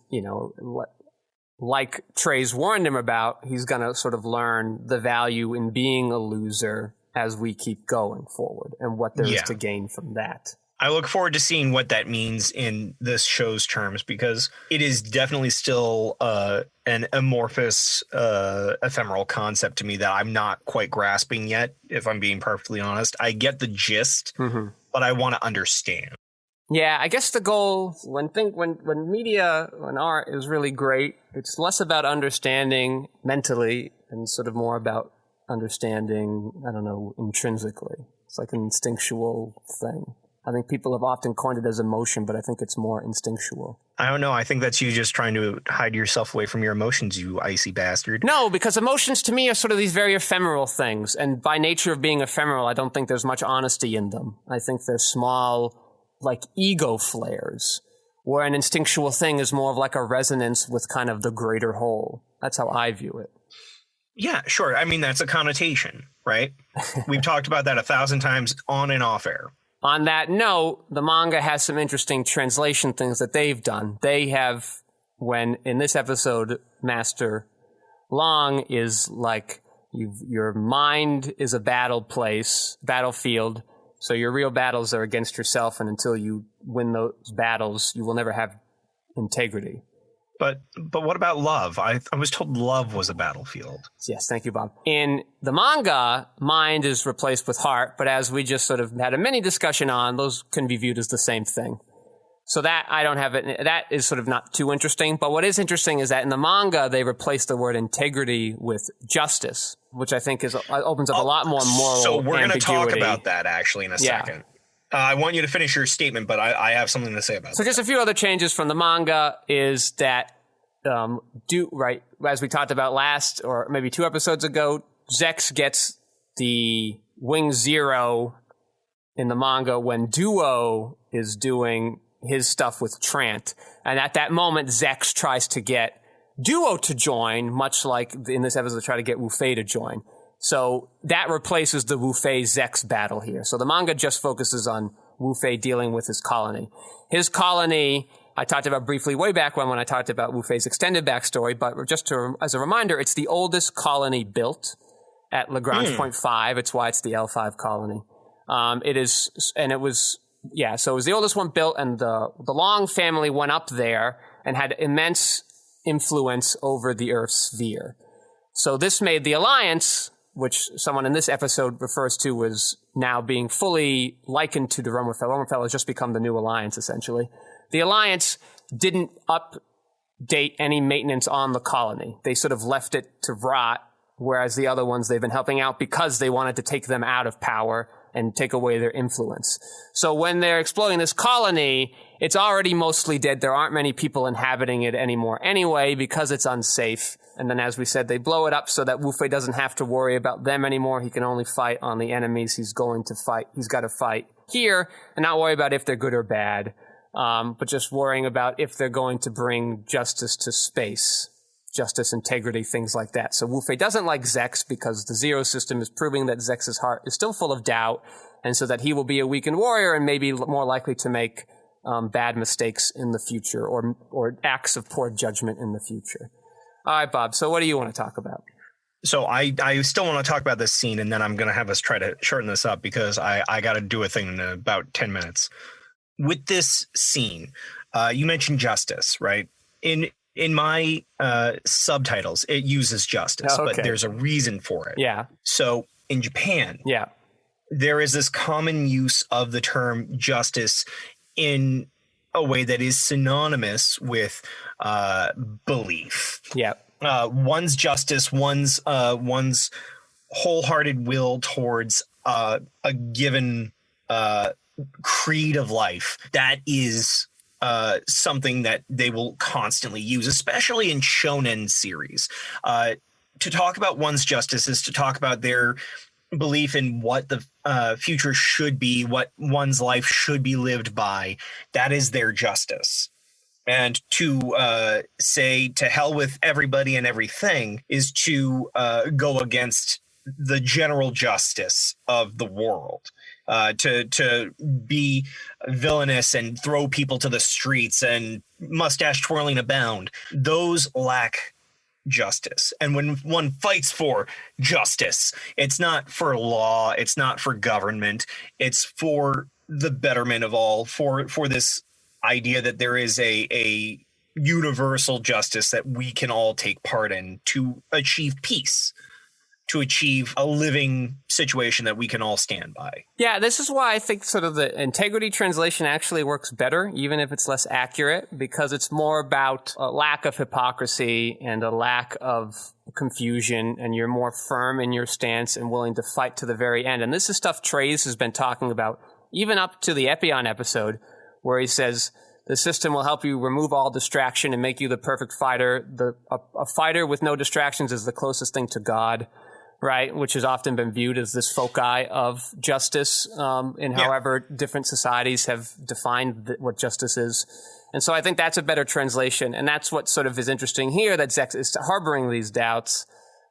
C: like Trey's warned him about, he's going to sort of learn the value in being a loser as we keep going forward and what there is to gain from that.
D: I look forward to seeing what that means in this show's terms, because it is definitely still an amorphous, ephemeral concept to me that I'm not quite grasping yet, if I'm being perfectly honest. I get the gist, but I want to understand.
C: Yeah, I guess the goal when art is really great, it's less about understanding mentally and sort of more about understanding, intrinsically. It's like an instinctual thing. I think people have often coined it as emotion, but I think it's more instinctual.
D: I don't know. I think that's you just trying to hide yourself away from your emotions, you icy bastard.
C: No, because emotions to me are sort of these very ephemeral things. And by nature of being ephemeral, I don't think there's much honesty in them. I think they're small, like ego flares, where an instinctual thing is more of like a resonance with kind of the greater whole. That's how I view it.
D: Yeah, sure. I mean, that's a connotation, right? We've talked about that 1,000 times on and off air.
C: On that note, the manga has some interesting translation things that they've done. They have, when in this episode, Master Long is like, your mind is a battlefield, so your real battles are against yourself, and until you win those battles, you will never have integrity.
D: But what about love? I was told love was a battlefield.
C: Yes, thank you, Bob. In the manga, mind is replaced with heart, but as we just sort of had a mini discussion on, those can be viewed as the same thing. So that I don't have it. That is sort of not too interesting. But what is interesting is that in the manga, they replaced the word integrity with justice, which I think opens up a lot more moral ambiguity.
D: So we're going to talk about that actually in a second. I want you to finish your statement, but I have something to say about it.
C: So just a few other changes from the manga is that, as we talked about last, or maybe 2 episodes ago, Zex gets the Wing Zero in the manga when Duo is doing his stuff with Trant. And at that moment, Zex tries to get Duo to join, much like in this episode, try to get Wu Fei to join. So that replaces the Wu Fei-Zex battle here. So the manga just focuses on Wu Fei dealing with his colony. His colony, I talked about briefly way back when I talked about Wu Fei's extended backstory, but just as a reminder, it's the oldest colony built at Lagrange Point 5. It's why it's the L5 colony. So it was the oldest one built, and the Long family went up there and had immense influence over the Earth's sphere. So this made the Alliance, which someone in this episode refers to as now being fully likened to the Romerfell. Romerfell has just become the new Alliance, essentially. The Alliance didn't update any maintenance on the colony. They sort of left it to rot, whereas the other ones they've been helping out because they wanted to take them out of power and take away their influence. So when they're exploring this colony, it's already mostly dead. There aren't many people inhabiting it anymore anyway because it's unsafe. And then, as we said, they blow it up so that Wu Fei doesn't have to worry about them anymore. He can only fight on the enemies he's got to fight here, and not worry about if they're good or bad, but just worrying about if they're going to bring justice to space. Justice, integrity, things like that. So Wu Fei doesn't like Zex because the Zero system is proving that Zex's heart is still full of doubt, and so that he will be a weakened warrior and maybe more likely to make bad mistakes in the future or acts of poor judgment in the future. All right, Bob, so what do you want to talk about?
D: So I still want to talk about this scene, and then I'm going to have us try to shorten this up because I got to do a thing in about 10 minutes. With this scene, you mentioned justice, right? In my subtitles, it uses justice, but there's a reason for it.
C: Yeah.
D: So in Japan, there is this common use of the term justice in a way that is synonymous with belief.
C: Yeah.
D: One's justice, one's wholehearted will towards a given creed of life. That is something that they will constantly use, especially in shonen series. To talk about one's justice is to talk about their belief in what the future should be, what one's life should be lived by. That is their justice. And to say to hell with everybody and everything is to go against the general justice of the world. To be villainous and throw people to the streets and mustache twirling abound. Those lack justice. And when one fights for justice, it's not for law, it's not for government, it's for the betterment of all, for this idea that there is a universal justice that we can all take part in to achieve peace, to achieve a living situation that we can all stand by. Yeah,
C: this is why I think sort of the Tegridy translation actually works better, even if it's less accurate, because it's more about a lack of hypocrisy and a lack of confusion, and you're more firm in your stance and willing to fight to the very end. And this is stuff Trey's has been talking about, even up to the Epion episode, where he says, the system will help you remove all distraction and make you the perfect fighter. A fighter with no distractions is the closest thing to God. Right, which has often been viewed as this foci of justice in however different societies have defined what justice is. And so I think that's a better translation. And that's what sort of is interesting here, that Zex is harboring these doubts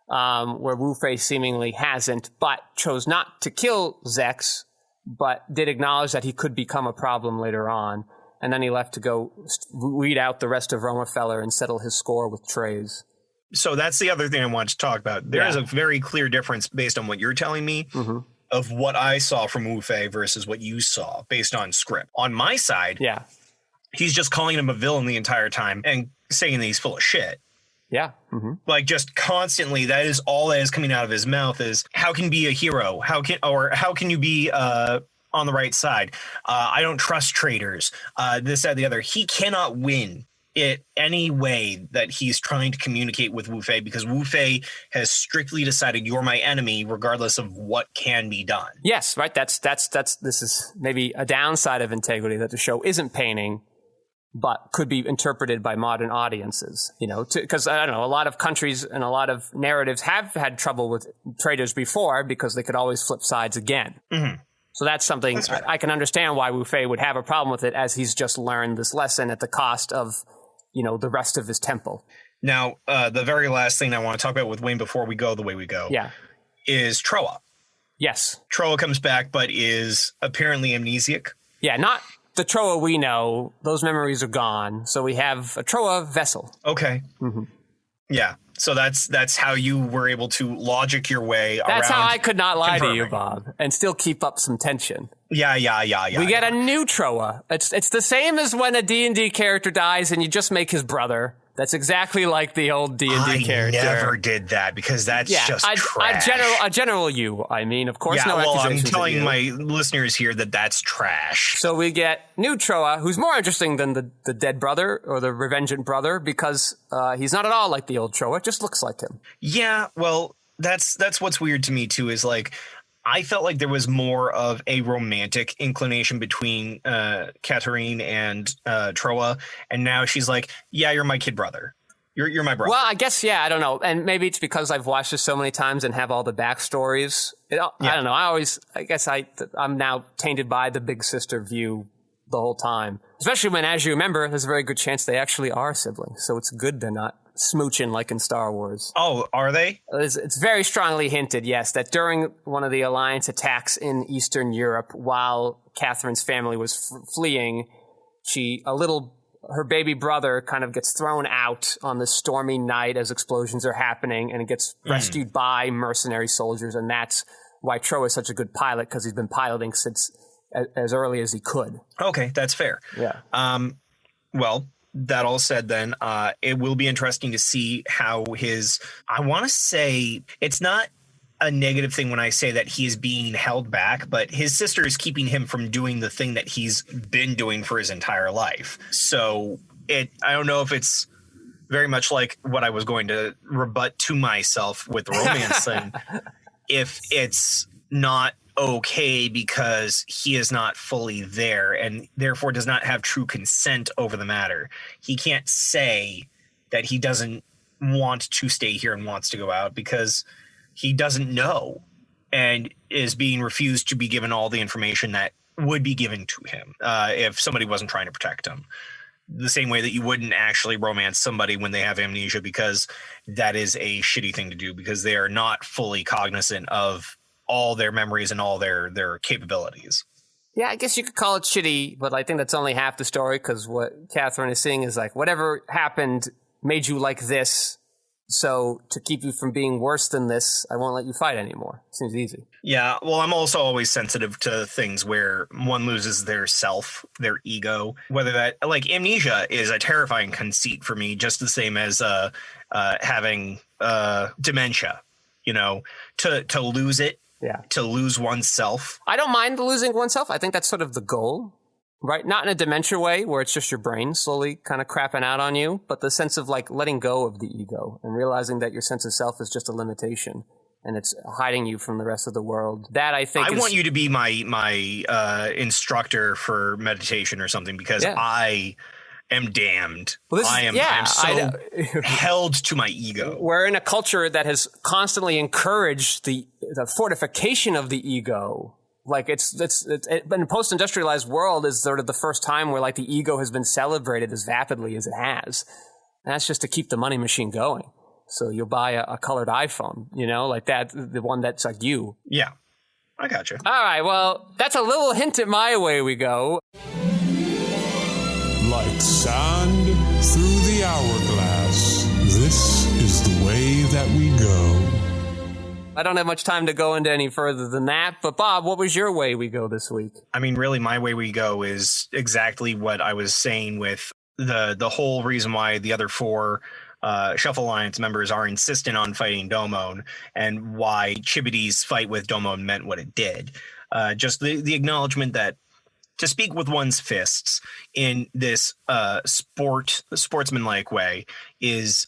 C: where Wu Fei seemingly hasn't, but chose not to kill Zex, but did acknowledge that he could become a problem later on. And then he left to go weed out the rest of Romefeller and settle his score with Trey's.
D: So that's the other thing I want to talk about. There is a very clear difference based on what you're telling me of what I saw from Wu Fei versus what you saw based on script. On my side, he's just calling him a villain the entire time and saying that he's full of shit.
C: Yeah.
D: Like just constantly, that is all that is coming out of his mouth is, how can you be a hero? How can you be on the right side? I don't trust traitors. This, that, the other. He cannot win it any way that he's trying to communicate with Wu Fei, because Wu Fei has strictly decided you're my enemy regardless of what can be done.
C: Yes, right. That's this is maybe a downside of Integrity that the show isn't painting, but could be interpreted by modern audiences, you know, because I don't know, a lot of countries and a lot of narratives have had trouble with traitors before because they could always flip sides again. So that's something I can understand why Wu Fei would have a problem with it, as he's just learned this lesson at the cost of, you know, the rest of his temple.
D: Now, the very last thing I want to talk about with Wayne before we go the way we go is Troa.
C: Yes.
D: Troa comes back, but is apparently amnesiac.
C: Yeah, not the Troa we know. Those memories are gone. So we have a Troa vessel.
D: Okay. Yeah. So that's how you were able to logic your way around.
C: That's how I could not lie to you, Bob, and still keep up some tension.
D: Yeah.
C: We get a new Troa. It's the same as when a D&D character dies and you just make his brother. That's exactly like the old D&D character.
D: I never did that because that's just trash.
C: A general you, I mean, of course, no accusations.
D: I'm telling my listeners here that that's trash.
C: So we get new Troa, who's more interesting than the dead brother or the revengeant brother, because he's not at all like the old Troa. It just looks like him. Yeah, well, that's what's weird to me too, is like, I felt like there was more of a romantic inclination between Katarine and Troa, and now she's like, yeah, you're my kid brother.
D: You're my brother.
C: Well, I guess, yeah, I don't know. And maybe it's because I've watched this so many times and have all the backstories. I don't know. I'm now tainted by the big sister view the whole time. Especially when, as you remember, there's a very good chance they actually are siblings. So it's good they're not smooching like in Star Wars.
D: Oh, are they?
C: It's very strongly hinted, yes, that during one of the Alliance attacks in Eastern Europe, while Catherine's family was fleeing, her baby brother kind of gets thrown out on this stormy night as explosions are happening, and it gets rescued by mercenary soldiers, and that's why Tro is such a good pilot, because he's been piloting since as early as he could.
D: Okay, that's fair.
C: Yeah.
D: Well, that all said then, it will be interesting to see how I want to say, it's not a negative thing when I say that he is being held back, but his sister is keeping him from doing the thing that he's been doing for his entire life. So I don't know if it's very much like what I was going to rebut to myself with the romance thing, if it's not okay because he is not fully there and therefore does not have true consent over the matter. He can't say that he doesn't want to stay here and wants to go out because he doesn't know and is being refused to be given all the information that would be given to him if somebody wasn't trying to protect him. The same way that you wouldn't actually romance somebody when they have amnesia, because that is a shitty thing to do, because they are not fully cognizant of all their memories and all their capabilities.
C: Yeah, I guess you could call it shitty, but I think that's only half the story, because what Catherine is saying is like, whatever happened made you like this, so to keep you from being worse than this, I won't let you fight anymore. Seems easy.
D: Yeah, well, I'm also always sensitive to things where one loses their self, their ego, whether that, like, amnesia is a terrifying conceit for me, just the same as having dementia, to lose it. Yeah. To lose oneself.
C: I don't mind losing oneself. I think that's sort of the goal, right? Not in a dementia way where it's just your brain slowly kind of crapping out on you, but the sense of like letting go of the ego and realizing that your sense of self is just a limitation and it's hiding you from the rest of the world. That I think
D: I want you to be my instructor for meditation or something, because I am damned. Well, I'm so held to my ego.
C: We're in a culture that has constantly encouraged the fortification of the ego. Like it's in a post-industrialized world is sort of the first time where like the ego has been celebrated as vapidly as it has. And that's just to keep the money machine going. So you'll buy a colored iPhone, like that, the one that's like you.
D: Yeah, I got you.
C: All right, well, that's a little hint at my way we go.
E: Like sand through the hourglass, this is the way that we go.
C: I don't have much time to go into any further than that, but Bob, what was your way we go this week?
D: I mean, really, my way we go is exactly what I was saying with the whole reason why the other four Shuffle Alliance members are insistent on fighting Domon, and why Chibity's fight with Domon meant what it did. Just the acknowledgement that to speak with one's fists in this sportsmanlike way is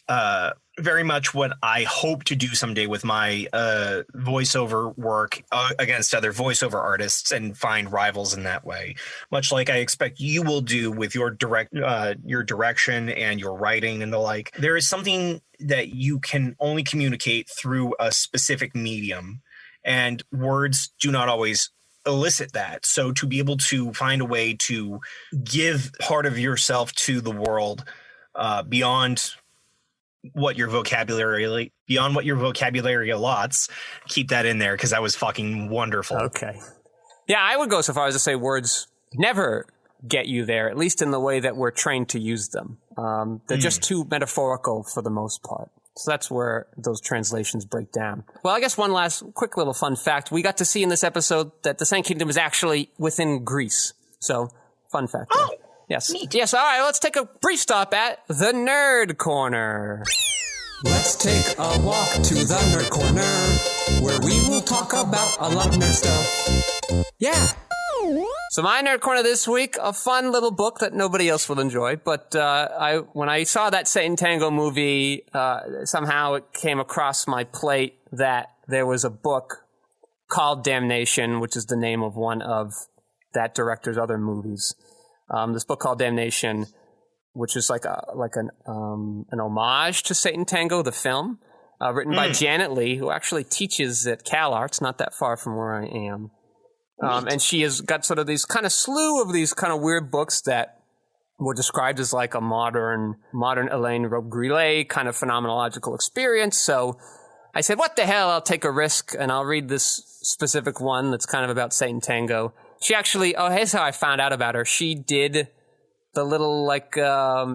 D: very much what I hope to do someday with my voiceover work against other voiceover artists and find rivals in that way. Much like I expect you will do with your direction and your writing and the like. There is something that you can only communicate through a specific medium, and words do not always elicit that. So to be able to find a way to give part of yourself to the world beyond what your vocabulary allots, keep that in there, because that was fucking wonderful.
C: Okay. Yeah, I would go so far as to say words never get you there, at least in the way that we're trained to use them. They're just too metaphorical for the most part. So that's where those translations break down. Well, I guess one last quick little fun fact. We got to see in this episode that the Sand Kingdom is actually within Greece. So, fun fact.
D: Oh,
C: yes.
D: Neat.
C: Yes, all right, let's take a brief stop at the Nerd Corner. Let's take a walk to the Nerd Corner, where we will talk about a lot of nerd stuff. Yeah. So my Nerd Corner this week, a fun little book that nobody else will enjoy, but when I saw that Satan Tango movie, somehow it came across my plate that there was a book called Damnation, which is the name of one of that director's other movies. This book called Damnation which is like an homage to Satan Tango, the film, written by Janet Leigh, who actually teaches at CalArts, not that far from where I am. And she has got sort of these kind of slew of these kind of weird books that were described as like a modern Elaine Robbe-Grillet kind of phenomenological experience. So I said, what the hell, I'll take a risk and I'll read this specific one that's kind of about Satan Tango. She actually, here's how I found out about her. She did the little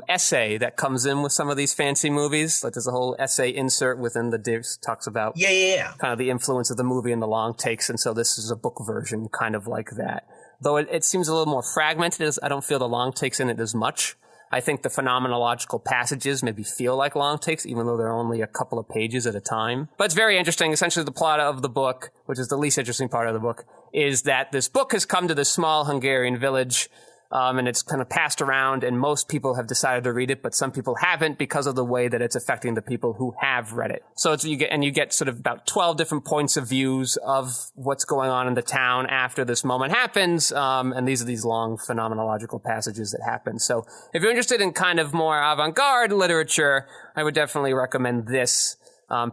C: essay that comes in with some of these fancy movies. Like there's a whole essay insert within the divs, talks about kind of the influence of the movie and the long takes. And so this is a book version kind of like that. Though it seems a little more fragmented. I don't feel the long takes in it as much. I think the phenomenological passages maybe feel like long takes, even though they're only a couple of pages at a time. But it's very interesting. Essentially, the plot of the book, which is the least interesting part of the book, is that this book has come to this small Hungarian village, and it's kind of passed around, and most people have decided to read it, but some people haven't because of the way that it's affecting the people who have read it. So you get sort of about 12 different points of views of what's going on in the town after this moment happens, and these are these long phenomenological passages that happen. So if you're interested in kind of more avant-garde literature, I would definitely recommend this.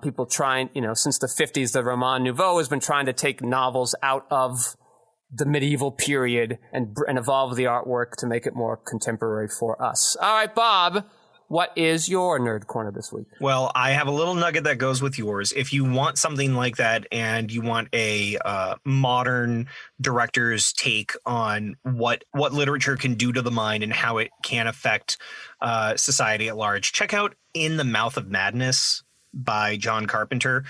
C: People trying, since the 50s, the Roman Nouveau has been trying to take novels out of the medieval period and evolve the artwork to make it more contemporary for us. All right, Bob, what is your nerd corner this week?
D: Well, I have a little nugget that goes with yours. If you want something like that and you want a modern director's take on what literature can do to the mind and how it can affect society at large, check out In the Mouth of Madness by John Carpenter.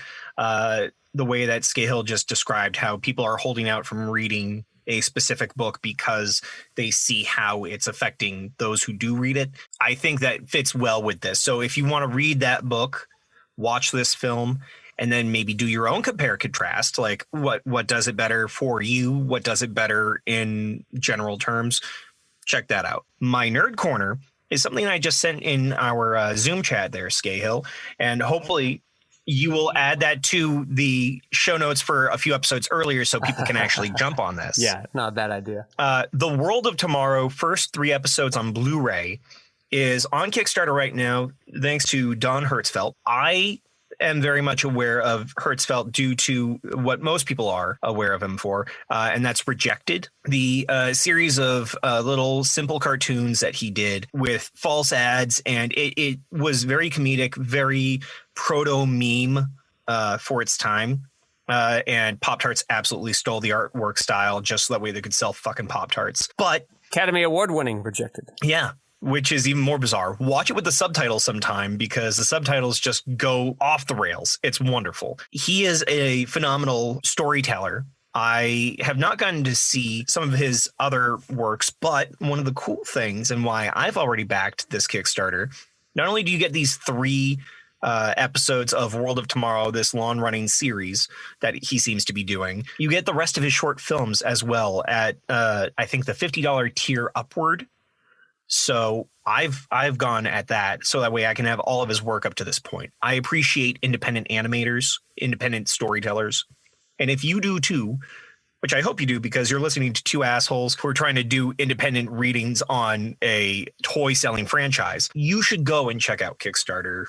D: The way that Skeyhill just described how people are holding out from reading a specific book because they see how it's affecting those who do read it. I think that fits well with this. So if you want to read that book, watch this film, and then maybe do your own compare contrast, like what does it better for you? What does it better in general terms? Check that out. My nerd corner is something I just sent in our Zoom chat there, Skeyhill, and hopefully you will add that to the show notes for a few episodes earlier so people can actually jump on this.
C: Yeah, not a bad idea.
D: The World of Tomorrow, first 3 episodes on Blu-ray, is on Kickstarter right now, thanks to Don Hertzfeldt. I am very much aware of Hertzfeldt due to what most people are aware of him for, and that's Rejected, the series of little simple cartoons that he did with false ads, and it was very comedic, very proto-meme for its time. And Pop-Tarts absolutely stole the artwork style just so that way they could sell fucking Pop-Tarts. But
C: Academy Award winning Rejected.
D: Yeah. Which is even more bizarre. Watch it with the subtitles sometime because the subtitles just go off the rails. It's wonderful. He is a phenomenal storyteller. I have not gotten to see some of his other works, but one of the cool things and why I've already backed this Kickstarter, not only do you get these 3 episodes of World of Tomorrow, this long-running series that he seems to be doing, you get the rest of his short films as well at, I think, the $50 tier upward. So I've gone at that so that way I can have all of his work up to this point. I appreciate independent animators, independent storytellers. And if you do too, which I hope you do because you're listening to 2 assholes who are trying to do independent readings on a toy selling franchise, you should go and check out Kickstarter,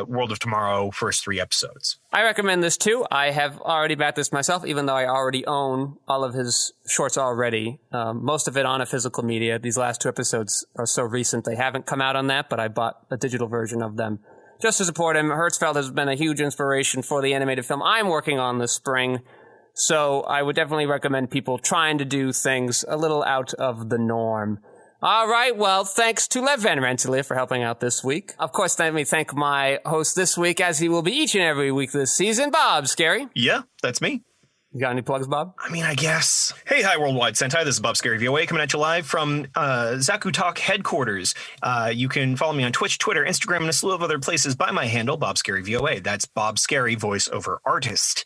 D: World of Tomorrow, first 3 episodes.
C: I recommend this too. I have already backed this myself, even though I already own all of his shorts already. Most of it on a physical media. These last 2 episodes are so recent they haven't come out on that, but I bought a digital version of them just to support him. Hertzfeldt has been a huge inspiration for the animated film I'm working on this spring. So I would definitely recommend people trying to do things a little out of the norm. All right, well, thanks to Lev Van Rensselaer for helping out this week. Of course, let me thank my host this week, as he will be each and every week this season, Bob Skerry.
D: Yeah, that's me.
C: You got any plugs, Bob?
D: I mean, I guess. Hey, hi, Worldwide Sentai. This is Bob Skerry VOA coming at you live from Zaku Talk headquarters. You can follow me on Twitch, Twitter, Instagram, and a slew of other places by my handle, Bob Skerry VOA. That's Bob Skerry, voiceover artist.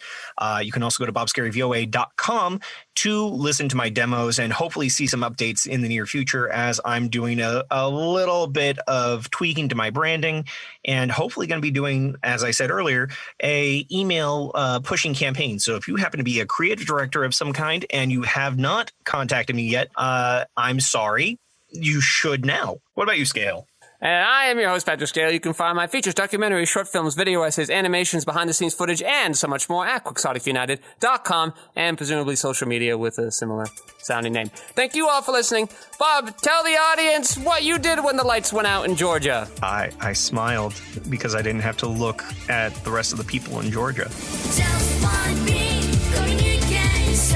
D: You can also go to bobskerryvoa.com to listen to my demos and hopefully see some updates in the near future as I'm doing a little bit of tweaking to my branding and hopefully going to be doing, as I said earlier, a email pushing campaign. So if you happen to be a creative director of some kind and you have not contacted me yet, I'm sorry. You should now. What about you, Scale?
C: And I am your host, Patrick Scale. You can find my features, documentaries, short films, video essays, animations, behind-the-scenes footage, and so much more at QuixoticUnited.com and presumably social media with a similar sounding name. Thank you all for listening. Bob, tell the audience what you did when the lights went out in Georgia.
D: I smiled because I didn't have to look at the rest of the people in Georgia.
F: Just one beat, going against